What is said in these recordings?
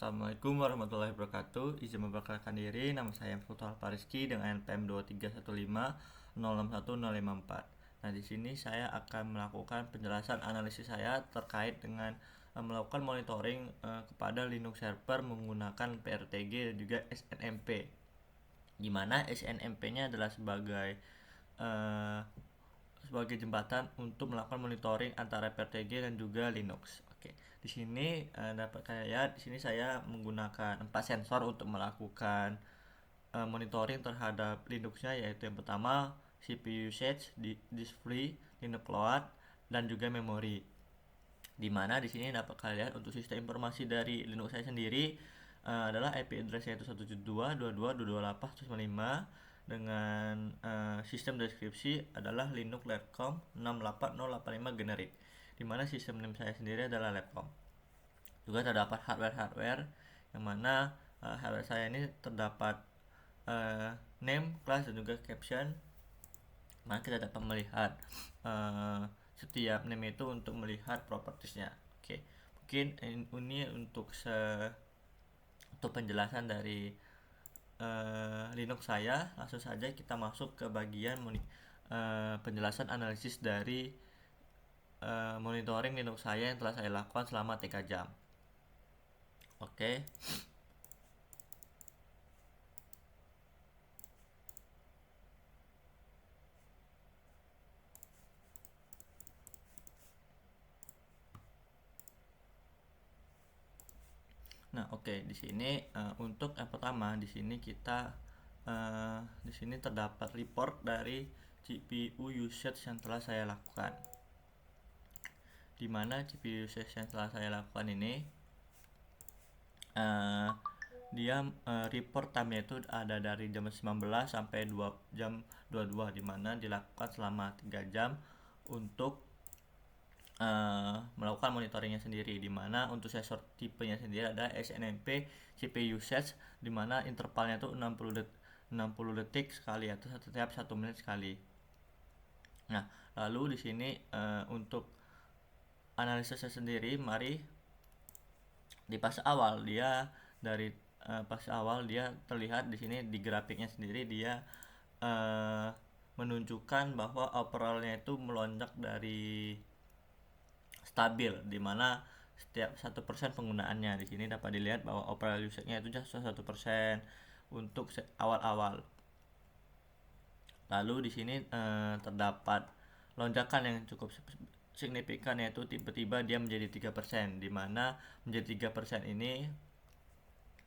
Assalamualaikum warahmatullahi wabarakatuh. Izin memperkenalkan diri, nama saya Sultan Pariski dengan NPM 23150610054. Nah, di sini saya akan melakukan penjelasan analisis saya terkait dengan melakukan monitoring kepada Linux server menggunakan PRTG dan juga SNMP. Di mana SNMP-nya adalah sebagai jembatan untuk melakukan monitoring antara PRTG dan juga Linux. Oke, di sini dapat kalian lihat di sini saya menggunakan 4 sensor untuk melakukan monitoring terhadap Linuxnya, yaitu yang pertama CPU usage, display, Linux load, dan juga memori. Dimana di sini dapat kalian lihat untuk sistem informasi dari Linux saya sendiri adalah IP address-nya itu 172.22.22.8.195 dengan sistem deskripsi adalah Linux Labcom 68085 generate, dimana sistem name saya sendiri adalah Labcom. Juga terdapat hardware yang mana hardware saya ini terdapat name, class, dan juga caption. Maka kita dapat melihat setiap name itu untuk melihat propertiesnya. Oke, mungkin ini untuk penjelasan dari Linux saya. Langsung saja kita masuk ke bagian penjelasan analisis dari monitoring Linux saya yang telah saya lakukan selama 3 jam. Oke. Nah, oke, di sini untuk yang pertama di sini kita di sini terdapat report dari CPU usage yang telah saya lakukan. Di mana CPU usage yang telah saya lakukan ini dia report time-nya itu ada dari jam 19 sampai jam 22, di mana dilakukan selama 3 jam untuk melakukan monitoringnya sendiri, di mana untuk sensor tipenya sendiri ada SNMP CPU usage, di mana intervalnya itu 60 detik sekali atau setiap 1 menit sekali. Nah, lalu di sini untuk analisisnya sendiri, mari di fase awal dia terlihat di sini di grafiknya sendiri dia menunjukkan bahwa overallnya itu melonjak dari stabil, di mana setiap 1% penggunaannya. Di sini dapat dilihat bahwa overall usage-nya itu just 1% untuk awal-awal. Lalu di sini terdapat lonjakan yang cukup signifikan, yaitu tiba-tiba dia menjadi 3%, di mana menjadi 3% ini,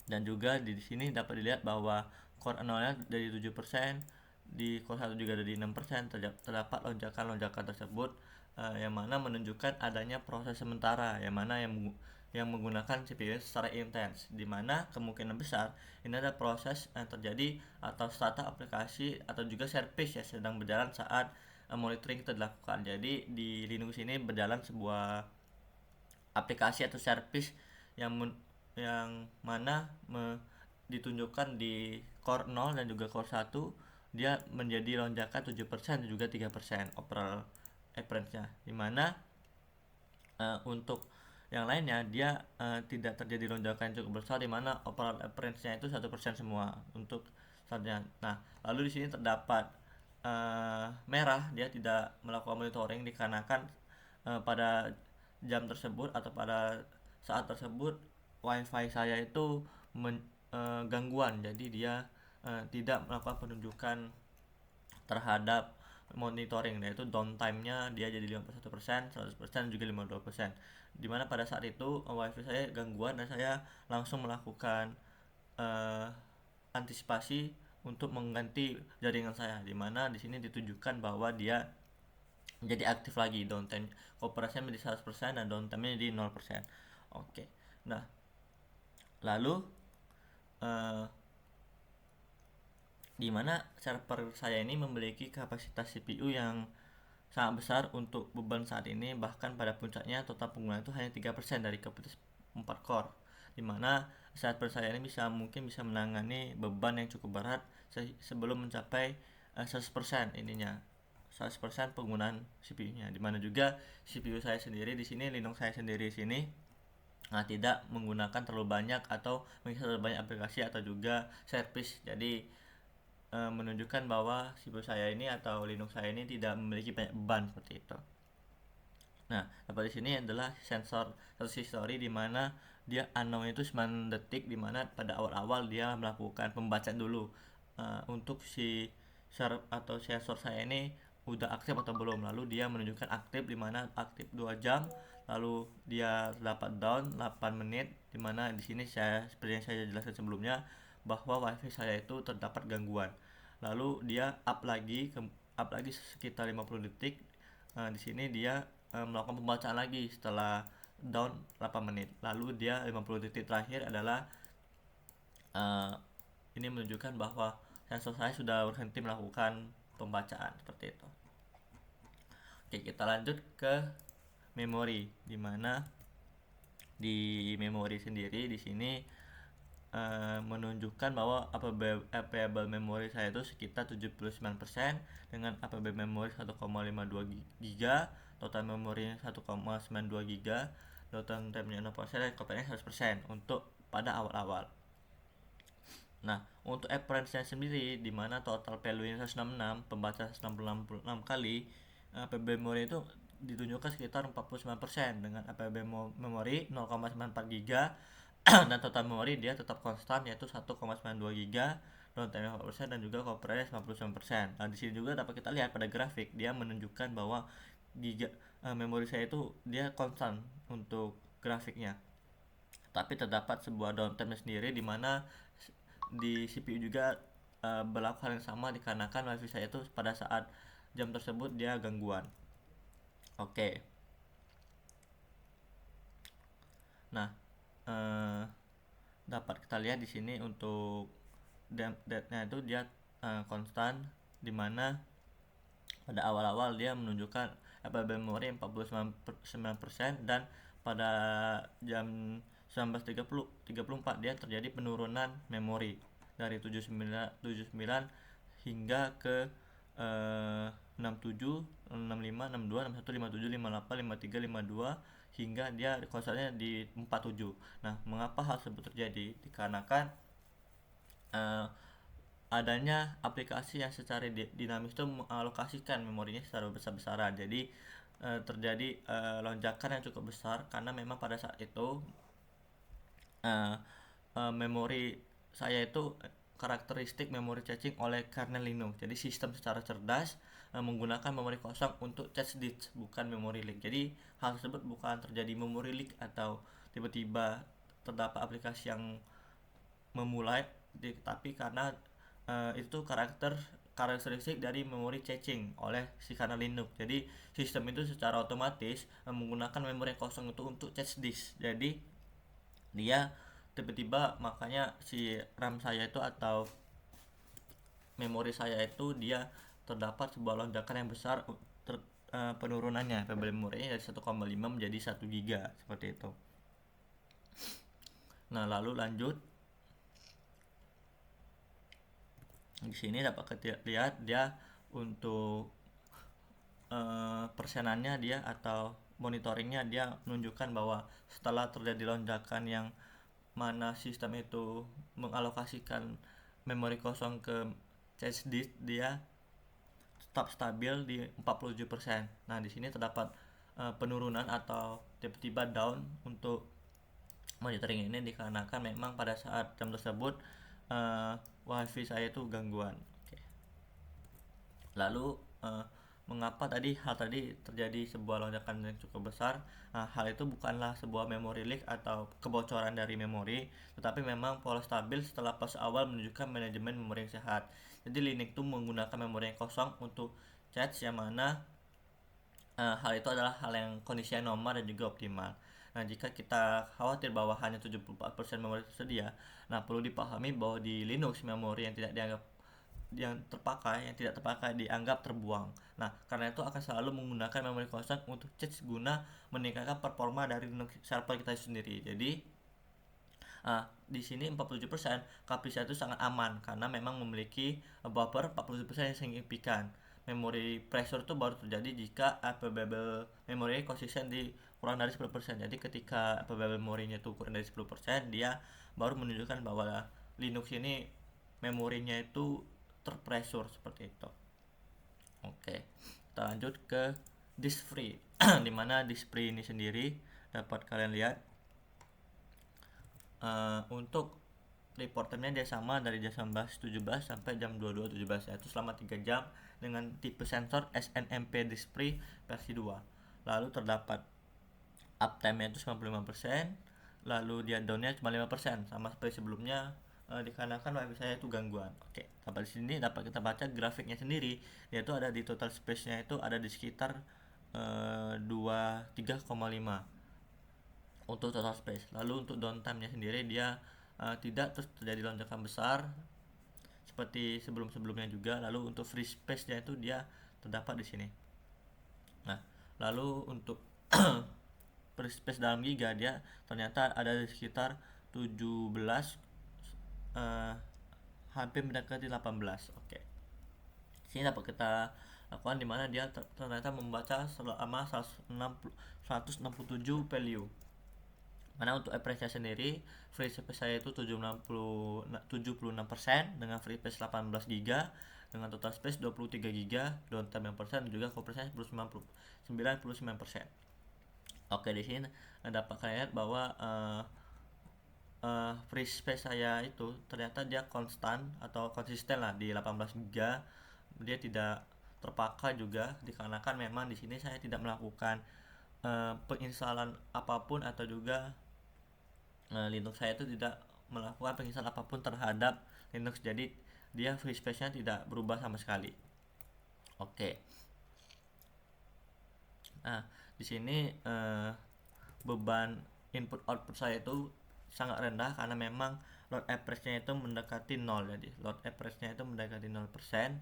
dan juga di sini dapat dilihat bahwa core 0-nya dari 7%, di core 1 juga dari 6%. Terdapat lonjakan-lonjakan tersebut yang mana menunjukkan adanya proses sementara yang mana yang menggunakan CPU secara intens, di mana kemungkinan besar ini ada proses yang terjadi atau startup aplikasi atau juga service yang sedang berjalan saat monitoring itu dilakukan. Jadi di Linux ini berjalan sebuah aplikasi atau service yang mana ditunjukkan di core 0 dan juga core 1, dia menjadi lonjakan 7% dan juga 3% overall average-nya, dimana untuk yang lainnya dia tidak terjadi lonjakan yang cukup besar, dimana overall average-nya itu 1% semua untuk startnya. Nah, lalu di sini terdapat merah, dia tidak melakukan monitoring dikarenakan pada jam tersebut atau pada saat tersebut wifi saya itu gangguan, jadi dia tidak melakukan penunjukan terhadap monitoring, yaitu downtime-nya dia jadi 51%, 100%, juga 52%, dimana pada saat itu wifi saya gangguan dan saya langsung melakukan antisipasi untuk mengganti jaringan saya, dimana di sini ditunjukkan bahwa dia menjadi aktif lagi, downtime operasinya menjadi 100% dan downtime-nya jadi 0%. Oke. Nah, lalu di mana server saya ini memiliki kapasitas CPU yang sangat besar untuk beban saat ini. Bahkan pada puncaknya total penggunaan itu hanya 3% dari kapasitas 4 core, di mana server saya ini mungkin bisa menangani beban yang cukup berat sebelum mencapai 100% ininya, 100% penggunaan CPU-nya. Di mana juga CPU saya sendiri di sini, Linux saya sendiri di sini tidak menggunakan terlalu banyak atau mengisi terlalu banyak aplikasi atau juga service. Jadi menunjukkan bahwa CPU saya ini atau Linux saya ini tidak memiliki banyak beban seperti itu. Nah, dapat di sini adalah sensor history di mana dia unknown itu 9 detik, di mana pada awal-awal dia melakukan pembacaan dulu untuk si atau sensor saya ini udah aktif atau belum. Lalu dia menunjukkan aktif, di mana aktif 2 jam, lalu dia dapat down 8 menit, di mana di sini saya seperti yang saya jelaskan sebelumnya bahwa wifi saya itu terdapat gangguan. Lalu dia up lagi sekitar 50 detik. Di sini dia melakukan pembacaan lagi setelah down 8 menit. Lalu dia 50 detik terakhir adalah uh, ini menunjukkan bahwa sensor saya sudah berhenti melakukan pembacaan seperti itu. Oke, kita lanjut ke memori, dimana di memori sendiri di sini menunjukkan bahwa available memory saya itu sekitar 79% dengan available memory 1,52 GB, total memory 1,92 GB, total time-nya 0%, dan coverage 100% untuk pada awal-awal. Nah, untuk appearance-nya sendiri di mana total value-nya 166, pembaca 166 kali, available memory itu ditunjukkan sekitar 49% dengan available memory 0,94 GB dan total memori dia tetap konstan yaitu 1,92 GB, downtime 4% dan juga coverage 99%. Nah, di sini juga dapat kita lihat pada grafik dia menunjukkan bahwa memori saya itu dia konstan untuk grafiknya. Tapi terdapat sebuah downtime sendiri di mana di CPU juga berlaku hal yang sama dikarenakan wifi saya itu pada saat jam tersebut dia gangguan. Oke. Nah, dapat kita lihat di sini untuk date-nya itu dia konstan, di mana pada awal-awal dia menunjukkan available memory 49% dan pada jam 19.34 dia terjadi penurunan memori dari 79 hingga ke 67, 65, 62, 61, 57, 58, 53, 52 hingga dia konstannya di 47. Nah, mengapa hal tersebut terjadi? Dikarenakan adanya aplikasi yang secara dinamis itu mengalokasikan memorinya secara besar-besaran. Jadi terjadi lonjakan yang cukup besar karena memang pada saat itu memori saya itu karakteristik memori caching oleh kernel Linux. Jadi sistem secara cerdas menggunakan memori kosong untuk cache disk, bukan memori leak. Jadi hal tersebut bukan terjadi memori leak atau tiba-tiba terdapat aplikasi yang memulai, tapi karena itu karakteristik dari memori caching oleh si kernel Linux. Jadi sistem itu secara otomatis menggunakan memori kosong itu untuk cache disk. Jadi dia tiba-tiba, makanya si RAM saya itu atau memori saya itu dia terdapat sebuah lonjakan yang besar penurunannya memorinya dari 1,5 menjadi 1 GB seperti itu. Nah, lalu lanjut di sini dapat kita lihat dia untuk persenannya dia atau monitoringnya dia menunjukkan bahwa setelah terjadi lonjakan yang mana sistem itu mengalokasikan memori kosong ke cache disk, dia tetap stabil di 47%. Nah, di sini terdapat penurunan atau tiba-tiba down untuk monitoring ini dikarenakan memang pada saat jam tersebut wifi saya itu gangguan. Oke. Lalu mengapa hal tadi terjadi sebuah lonjakan yang cukup besar? Nah, hal itu bukanlah sebuah memory leak atau kebocoran dari memori, tetapi memang pola stabil setelah pas awal menunjukkan manajemen memori yang sehat. Jadi Linux itu menggunakan memori yang kosong untuk cache, yang mana hal itu adalah hal yang kondisinya normal dan juga optimal. Nah, jika kita khawatir bahwa hanya 74% memori tersedia, nah perlu dipahami bahwa di Linux memori yang tidak terpakai dianggap terbuang. Nah, karena itu akan selalu menggunakan memori kosong untuk cache guna meningkatkan performa dari Linux server kita sendiri. Jadi di sini 47% kapasitas itu sangat aman karena memang memiliki buffer 47% yang signifikan. memory pressure itu baru terjadi jika available memory konsisten di kurang dari 10%. Jadi ketika available memorinya itu kurang dari 10%, dia baru menunjukkan bahwa Linux ini memorinya itu terpressure seperti itu. Oke, kita lanjut ke disk free. Dimana disk free ini sendiri dapat kalian lihat untuk report time-nya dia sama dari jam 19.17 sampai jam 22.17, yaitu selama 3 jam dengan tipe sensor SNMP disk free versi 2. Lalu terdapat uptime-nya itu 95%, lalu dia down-nya cuma 5%, sama seperti sebelumnya dikarenakan wifi saya itu gangguan. Oke, sampai di sini dapat kita baca grafiknya sendiri, yaitu ada di total space-nya itu ada di sekitar 23,5 untuk total space. Lalu untuk downtime-nya sendiri dia tidak terus terjadi lonjakan besar seperti sebelum-sebelumnya juga. Lalu untuk free space-nya itu dia terdapat di sini. Nah, lalu untuk free space dalam giga dia ternyata ada di sekitar 17, hampir mendekati 18. Oke. Sini dapat kita lakukan dimana dia ternyata membaca selama 167 value. Mana untuk average sendiri free space saya itu 76% dengan free space 18 GB dengan total space 23 GB, downtime yang persen juga coverage 99%. Oke, di sini dapat kalian lihat bahwa free space saya itu ternyata dia konstan atau konsisten lah di 18 GB. Dia tidak terpakai juga dikarenakan memang di sini saya tidak melakukan penginstalan apapun atau juga Linux saya itu tidak melakukan penginstalan apapun terhadap Linux, jadi dia free space-nya tidak berubah sama sekali. Oke. Nah, di sini beban input output saya itu sangat rendah karena memang load average-nya itu mendekati 0. Jadi load average-nya itu mendekati 0%.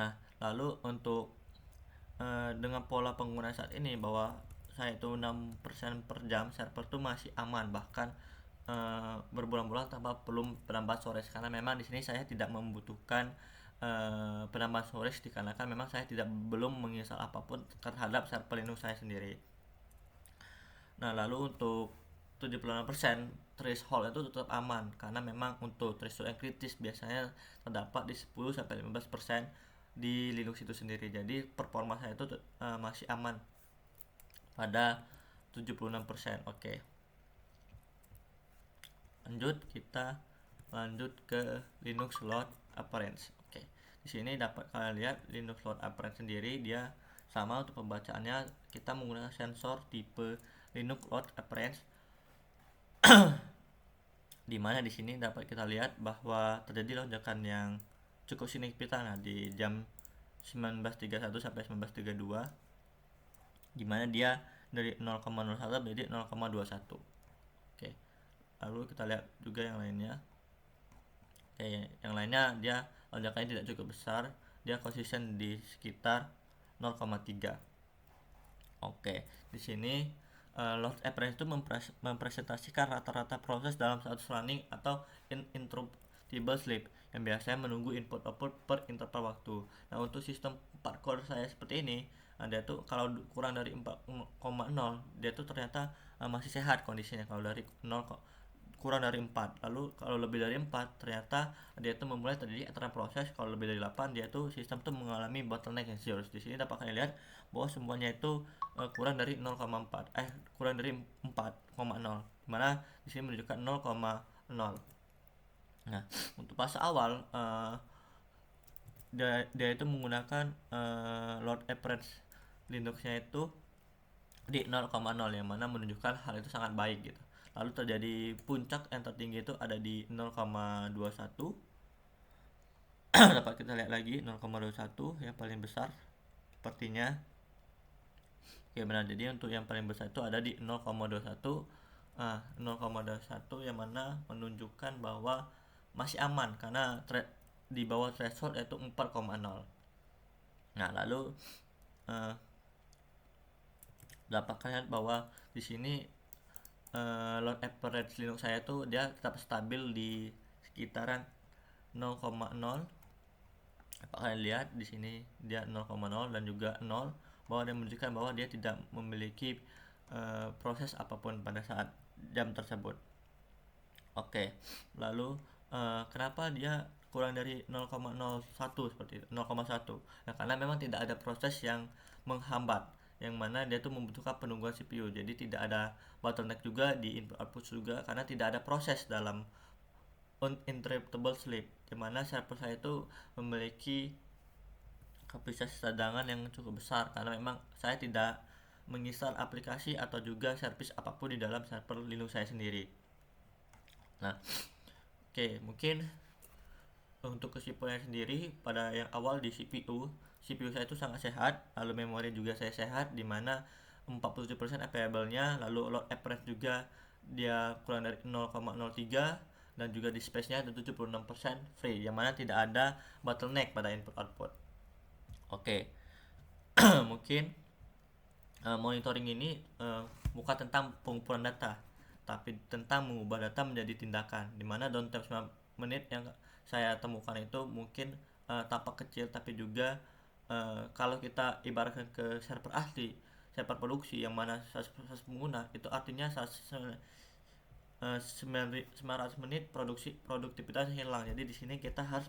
Nah, lalu untuk dengan pola penggunaan saat ini bahwa saya itu 6% per jam, server itu masih aman, bahkan berbulan-bulan tanpa perlu penambahan storage, karena memang di sini saya tidak membutuhkan penambahan storage dikarenakan memang saya belum menginstal apapun terhadap server Linux saya sendiri. Nah, lalu untuk 76% threshold itu tetap aman karena memang untuk threshold yang kritis biasanya terdapat di 10-15% di Linux itu sendiri. Jadi performa saya itu masih aman pada 76%. Oke. Kita lanjut ke Linux Load Appearance. Oke. Di sini dapat kalian lihat Linux Load Appearance sendiri dia sama untuk pembacaannya kita menggunakan sensor tipe Linux Load Appearance. Di mana di sini dapat kita lihat bahwa terjadi lonjakan yang cukup signifikan di jam 19.31 sampai 19.32, di mana dia dari 0,01 menjadi 0,21. Oke. Lalu kita lihat juga yang lainnya. Oke, yang lainnya dia lonjakannya tidak cukup besar, dia konsisten di sekitar 0,3. Oke, di sini load appearance itu mempresentasikan rata-rata proses dalam satu running atau interruptible sleep yang biasanya menunggu input output per interval waktu. Nah, untuk sistem 4 core saya seperti ini, dia tuh kalau kurang dari 4,0 dia tuh ternyata masih sehat kondisinya kalau dari 0 kurang dari 4. Lalu kalau lebih dari 4 ternyata dia tuh memulai terjadi antara proses. Kalau lebih dari 8 dia tuh sistem tuh mengalami bottleneck yang serius. Di sini dapat kalian lihat bahwa semuanya itu kurang dari 0,4 kurang dari 4,0, dimana di sini menunjukkan 0,0. Nah, untuk fase awal dia itu menggunakan load average Linuxnya itu di 0,0 yang mana menunjukkan hal itu sangat baik gitu. Lalu terjadi puncak yang tertinggi itu ada di 0,21. Dapat kita lihat lagi 0,21 yang paling besar sepertinya. Oke, benar. Jadi untuk yang paling besar itu ada di 0,21. 0,21 yang mana menunjukkan bahwa masih aman karena di bawah threshold yaitu 4,0. Nah, lalu dapat kalian bahwa di sini load average Linux saya itu dia tetap stabil di sekitaran 0,0 Kalian lihat di sini dia 0,0 dan juga 0, bahwa dia menunjukkan bahwa dia tidak memiliki proses apapun pada saat jam tersebut. Oke, lalu kenapa dia kurang dari 0,01 seperti itu, 0,1? Nah, karena memang tidak ada proses yang menghambat, yang mana dia tuh membutuhkan penungguan CPU. Jadi tidak ada bottleneck juga di input output juga, karena tidak ada proses dalam uninterruptible sleep, di mana server saya itu memiliki kapasitas cadangan yang cukup besar, karena memang saya tidak menginstal aplikasi atau juga service apapun di dalam server Linux saya sendiri. Nah, oke, mungkin untuk kesimpulannya sendiri, pada yang awal di CPU saya itu sangat sehat, lalu memori juga saya sehat, dimana 47% available-nya, lalu load average juga dia kurang dari 0,03, dan juga di space-nya ada 76% free, yang mana tidak ada bottleneck pada input output. Oke, mungkin monitoring ini bukan tentang pengumpulan data, tapi tentang mengubah data menjadi tindakan, dimana downtime 9 menit yang saya temukan itu mungkin tampak kecil, tapi juga kalau kita ibaratkan ke server asli, server produksi yang mana 100% pengguna, itu artinya 900 menit produktivitas hilang. Jadi di sini kita harus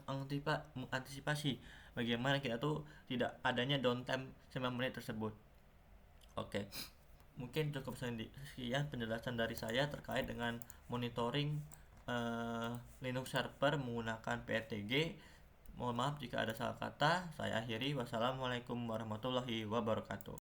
mengantisipasi bagaimana kita tuh tidak adanya downtime 9 menit tersebut. Oke, mungkin cukup sekian penjelasan dari saya terkait dengan monitoring Linux server menggunakan PRTG. Mohon maaf jika ada salah kata. Saya akhiri. Wassalamualaikum warahmatullahi wabarakatuh.